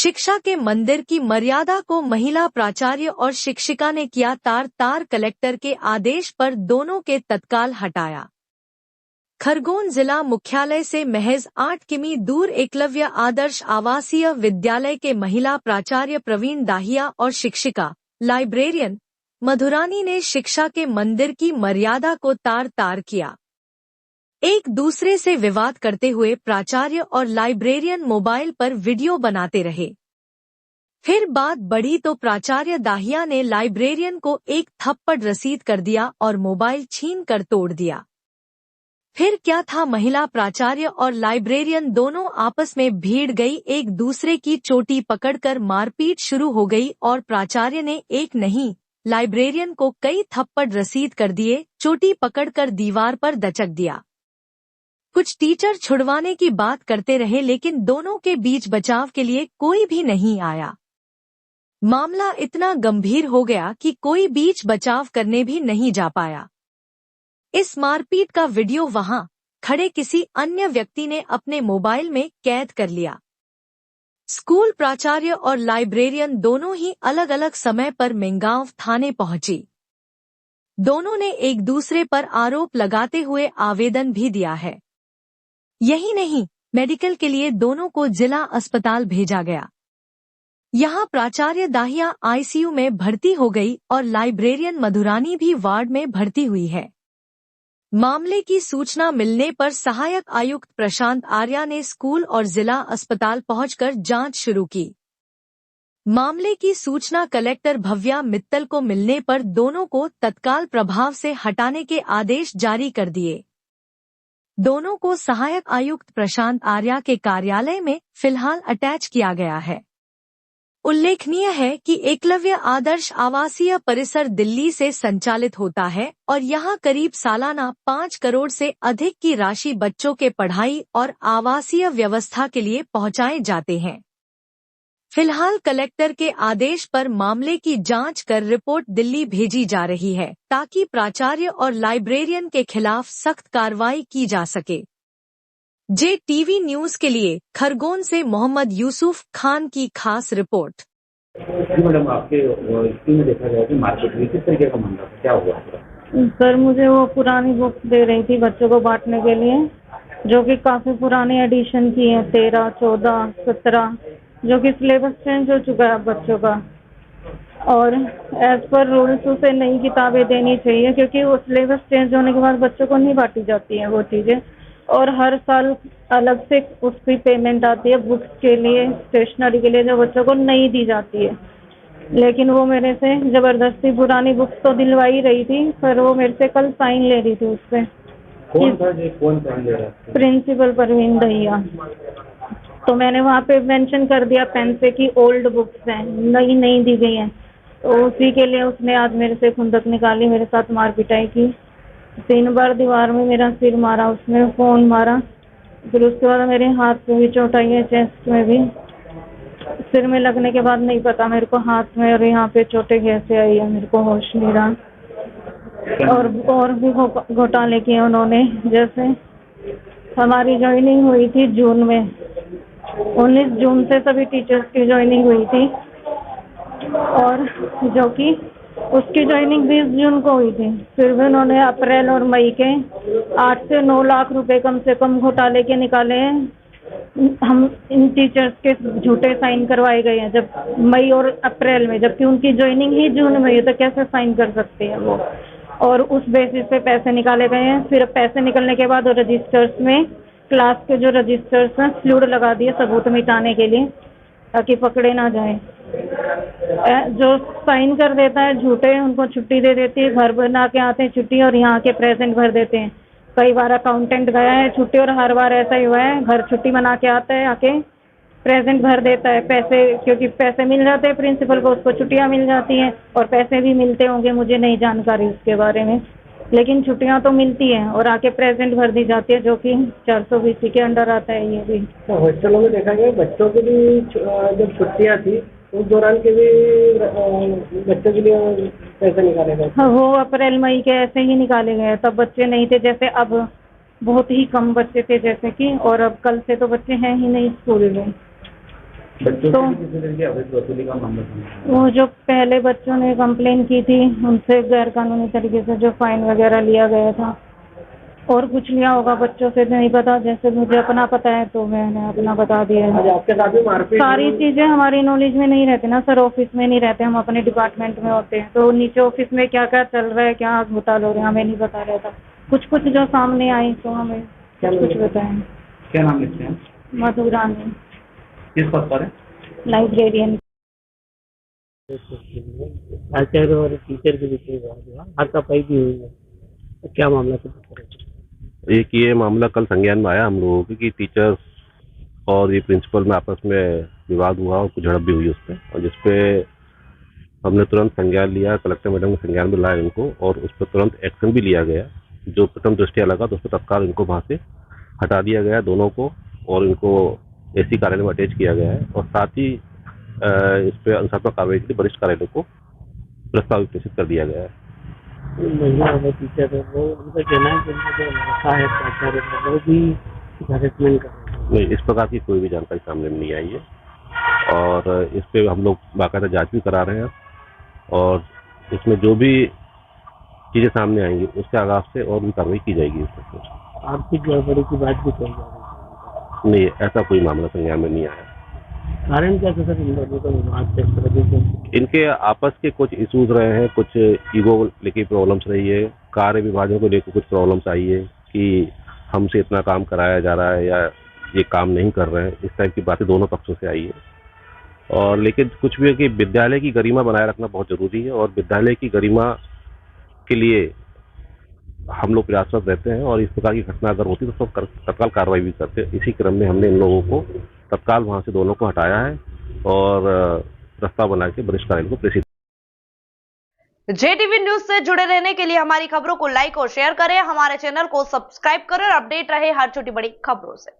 शिक्षा के मंदिर की मर्यादा को महिला प्राचार्य और शिक्षिका ने किया तार। कलेक्टर के आदेश पर दोनों के तत्काल हटाया। खरगोन जिला मुख्यालय से महज 8 किमी दूर एकलव्य आदर्श आवासीय विद्यालय के महिला प्राचार्य प्रवीण दाहिया और शिक्षिका लाइब्रेरियन मधुरानी ने शिक्षा के मंदिर की मर्यादा को तार किया। एक दूसरे से विवाद करते हुए प्राचार्य और लाइब्रेरियन मोबाइल पर वीडियो बनाते रहे। फिर बात बढ़ी तो प्राचार्य दाहिया ने लाइब्रेरियन को एक थप्पड़ रसीद कर दिया और मोबाइल छीन कर तोड़ दिया। फिर क्या था, महिला प्राचार्य और लाइब्रेरियन दोनों आपस में भिड़ गई, एक दूसरे की चोटी पकड़कर मारपीट शुरू हो गई और प्राचार्य ने एक नहीं लाइब्रेरियन को कई थप्पड़ रसीद कर दिए, चोटी पकड़कर दीवार पर दचक दिया। कुछ टीचर छुड़वाने की बात करते रहे लेकिन दोनों के बीच बचाव के लिए कोई भी नहीं आया। मामला इतना गंभीर हो गया कि कोई बीच बचाव करने भी नहीं जा पाया। इस मारपीट का वीडियो वहां खड़े किसी अन्य व्यक्ति ने अपने मोबाइल में कैद कर लिया। स्कूल प्राचार्य और लाइब्रेरियन दोनों ही अलग अलग समय पर मेंगांव थाने पहुंची। दोनों ने एक दूसरे पर आरोप लगाते हुए आवेदन भी दिया है। यही नहीं, मेडिकल के लिए दोनों को जिला अस्पताल भेजा गया। यहां प्राचार्य दाहिया आईसीयू में भर्ती हो गई और लाइब्रेरियन मधुरानी भी वार्ड में भर्ती हुई है। मामले की सूचना मिलने पर सहायक आयुक्त प्रशांत आर्या ने स्कूल और जिला अस्पताल पहुंचकर जांच शुरू की। मामले की सूचना कलेक्टर भव्या मित्तल को मिलने पर दोनों को तत्काल प्रभाव से हटाने के आदेश जारी कर दिए। दोनों को सहायक आयुक्त प्रशांत आर्या के कार्यालय में फिलहाल अटैच किया गया है। उल्लेखनीय है कि एकलव्य आदर्श आवासीय परिसर दिल्ली से संचालित होता है और यहां करीब सालाना 5 करोड़ से अधिक की राशि बच्चों के पढ़ाई और आवासीय व्यवस्था के लिए पहुंचाए जाते हैं। फिलहाल कलेक्टर के आदेश पर मामले की जांच कर रिपोर्ट दिल्ली भेजी जा रही है ताकि प्राचार्य और लाइब्रेरियन के खिलाफ सख्त कार्रवाई की जा सके। JTV न्यूज के लिए खरगोन से मोहम्मद यूसुफ खान की खास रिपोर्ट। मैडम, आपके स्कूल में देखा गया कि मार्केट में किस तरीके का मामला था, क्या हुआ? सर, मुझे वो पुरानी बुक्स दे रही थी बच्चों को बांटने के लिए, जो कि काफी पुरानी एडिशन की है, 13, 14, 17, जो कि सिलेबस चेंज हो चुका है बच्चों का। और एज पर रूल्स उसे नई किताबें देनी चाहिए, क्योंकि वो सिलेबस चेंज होने के बाद बच्चों को नहीं बांटी जाती हैं वो चीज़ें। और हर साल अलग से उसकी पेमेंट आती है बुक्स के लिए, स्टेशनरी के लिए, जो बच्चों को नहीं दी जाती है। लेकिन वो मेरे से ज़बरदस्ती पुरानी बुक्स तो दिलवाई रही थी, पर वो मेरे से कल साइन ले रही थी उस पर। कौन साइन ले रहा था? प्रिंसिपल प्रवीण दहिया। तो मैंने वहाँ पे मेंशन कर दिया पेन से कि ओल्ड बुक्स हैं, नई नहीं दी गई हैं। तो उसी के लिए उसने आज मेरे से खुंदक निकाली, मेरे साथ मार पिटाई की। 3 बार दीवार में मेरा सिर मारा, उसने फ़ोन मारा। फिर उसके बाद मेरे हाथ पे भी चोट आई है, चेस्ट में भी। सिर में लगने के बाद नहीं पता मेरे को हाथ में और यहाँ पे चोटें कैसे आई है, मेरे को होश नहीं रहा। और भी घोटाले किए उन्होंने। जैसे हमारी ज्वाइनिंग हुई थी जून में, 19 जून से सभी टीचर्स की ज्वाइनिंग हुई थी, और जो कि उसकी ज्वाइनिंग 20 जून को हुई थी। फिर भी उन्होंने अप्रैल और मई के 8 से 9 लाख रुपए कम से कम घोटाले के निकाले हैं। हम इन टीचर्स के झूठे साइन करवाए गए हैं जब मई और अप्रैल में, जबकि उनकी ज्वाइनिंग ही जून में है, तो कैसे साइन कर सकते हैं वो। और उस बेसिस पे पैसे निकाले गए हैं। फिर पैसे निकलने के बाद रजिस्टर्स में, क्लास के जो रजिस्टर्स हैं, स्लूड लगा दिए सबूत मिटाने के लिए, ताकि पकड़े ना जाए। जो साइन कर देता है झूठे, उनको छुट्टी दे देती है, घर बना के आते हैं छुट्टी और यहाँ के प्रेजेंट भर देते हैं। कई बार अकाउंटेंट गया है छुट्टी और हर बार ऐसा ही हुआ है, घर छुट्टी बना के आता है, आके प्रेजेंट भर देता है पैसे, क्योंकि पैसे मिल जाते हैं प्रिंसिपल को, उसको छुट्टियाँ मिल जाती हैं और पैसे भी मिलते होंगे, मुझे नहीं जानकारी उसके बारे में, लेकिन छुट्टियां तो मिलती हैं और आके प्रेजेंट भर दी जाती है, जो कि 420 के अंडर आता है। ये भी तो हॉस्टलों में देखा गया बच्चों की भी जब छुट्टियां थी उस दौरान के भी बच्चों के लिए पैसे निकाले गए। हाँ, वो अप्रैल मई के ऐसे ही निकाले गए, तब बच्चे नहीं थे। जैसे अब बहुत ही कम बच्चे थे जैसे कि, और अब कल से तो बच्चे हैं ही नहीं स्कूल में। बच्चों तो से किसी तरह की अवैध वसूली का मामला था। वो जो पहले बच्चों ने कंप्लेन की थी उनसे गैर कानूनी तरीके से जो फाइन वगैरह लिया गया था, और कुछ लिया होगा बच्चों से नहीं पता, जैसे मुझे अपना पता है तो मैंने अपना बता दिया आज है। आपके साथ भी मारपीट सारी हुई? चीजें हमारी नॉलेज में नहीं रहती ना सर, ऑफिस में नहीं रहते, हम अपने डिपार्टमेंट में होते हैं, तो नीचे ऑफिस में क्या क्या चल रहा है, क्या घोटाल हो रहे हैं, हमें नहीं पता रहता। कुछ कुछ जो सामने आई तो हमें कुछ कुछ बताएं। क्या नाम लिखते हैं? मधु रानी, किस पद पर है? लाइब्रेरियन। आचार्य और टीचर के बीच में विवाद हुआ, हाथापाई भी हुई है। तो क्या मामला कुछ एक ये मामला कल संज्ञान में आया हम लोगों की कि टीचर्स और ये प्रिंसिपल में आपस में विवाद हुआ और कुछ झड़प भी हुई उसपे, और जिसपे हमने तुरंत संज्ञान लिया, कलेक्टर मैडम ने संज्ञान में लाया इनको, और उस पर तुरंत एक्शन भी लिया गया। जो प्रथम दृष्टया लगा तो उस पर तत्काल इनको वहाँ से हटा दिया गया दोनों को, और इनको एसी कार्यालय में अटैच किया गया है, और साथ ही इस पर अनुशासनात्मक कार्रवाई के लिए वरिष्ठ कार्यालय को प्रस्ताव भी प्रेषित कर दिया गया है। महिला है टीचर है, वो उनका कहना है कि उनका जो लड़का है आचार्य है वो भी हरेसमेंट कर रहा है। नहीं, इस प्रकार की कोई भी जानकारी सामने में नहीं आई है, और इस पे हम लोग बाकायदा जांच भी करा रहे हैं, और इसमें जो भी चीजें सामने आएंगी उसके आगाज से और भी कार्रवाई की जाएगी इस पर। आर्थिक गड़बड़ी की बात भी कही जा रही है। नहीं, ऐसा कोई मामला संज्ञान में नहीं आया। कारण क्या था सर इन दोनों का विवाद इस तरह से? इनके आपस के कुछ इश्यूज रहे हैं, कुछ ईगो लेके प्रॉब्लम्स रही है, कार्य विभाजन को लेकर कुछ प्रॉब्लम्स आई है कि हमसे इतना काम कराया जा रहा है या ये काम नहीं कर रहे हैं, इस टाइप की बातें दोनों पक्षों से आई है। और लेकिन कुछ भी है कि विद्यालय की गरिमा बनाए रखना बहुत जरूरी है, और विद्यालय की गरिमा के लिए हम लोग प्रयासरत रहते हैं, और इस प्रकार की घटना अगर होती तो सब तत्काल कार्रवाई भी करते हैं। इसी क्रम में हमने इन लोगों को तत्काल वहां से दोनों को हटाया है और प्रस्ताव बना के वरिष्ठ कार्यालय को प्रेषित। JTV न्यूज से जुड़े रहने के लिए हमारी खबरों को लाइक और शेयर करें, हमारे चैनल को सब्सक्राइब करें और अपडेट रहे हर छोटी बड़ी खबरों से।